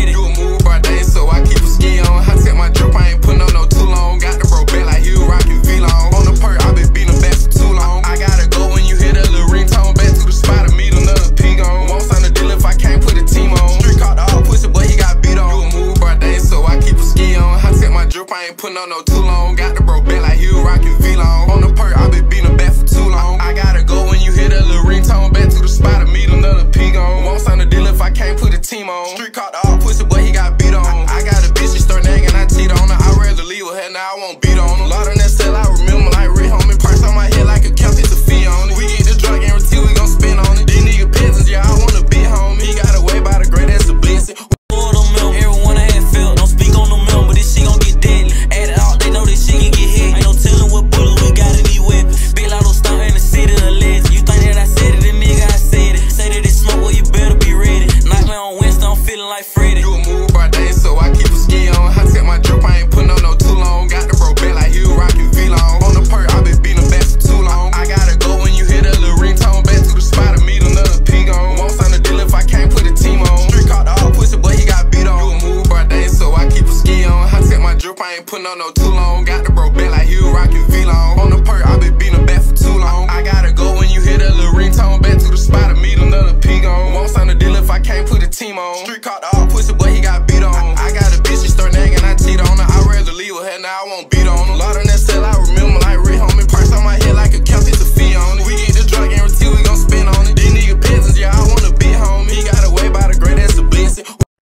ready. Do a move by day, so I keep a ski on. I take my drip, I ain't putting on no too long. Got the bro back like he was rockin' V-Long. On the perk, I been beating back for too long. I gotta go when you hear that little ringtone. Back to the spot and meet another pig on. Won't sign the deal if I can't put a team on. Street caught the all pussy, but he got beat on. Do a move by day, so I keep a ski on. I take my drip, I ain't putting on no too long. Got the bro back like he was rockin' V-Long. On the perk, I been beating back for too long. I gotta go when you hear that little ringtone. Back to the spot and meet another pig on. Won't sign the deal if I can't put a team on. Street caught the all pussy, but he got beat on. I got a bitch, she start nagging, I cheat on her. I'd rather leave her head, now I won't beat on her. Lotto that sell, I remember like Rick Homie. Price on my head like a count, it's a fee on it. We get the drug guarantee, we gon' spin on it. These nigga peasants, yeah, I wanna be homie. He got away by the great, that's a blessing. Everyone I had felt, don't speak on no milk, but this shit gon' get deadly. Add it out, they know this shit can get hit. Ain't no telling what bullet we got in these weapons. Big Lotto stomp in the city of legend. You think that I said it, then nigga I said it. Say that it's smoke, well you better be ready. Nightmare on Wednesday, I'm feeling like Freddy. Do a move by day, so I keep a ski on. I take my drip, I ain't putting on no too long. Got the bro back like he was rockin' V-Long. On the perk, I been beating back for too long. I gotta go when you hear that little ringtone. Back to the spot and meet another pig on. Won't sign the deal if I can't put a team on. Street caught the all pussy, but he got beat on. Do a move by day, so I keep a ski on. I take my drip, I ain't putting on no too long. Got the bro back like he was rockin' V-Long. On the perk, I been beating back for too long. I gotta go when you hear that little ringtone. Back to the spot and meet another pig on. Won't sign the deal if I can't put a team on.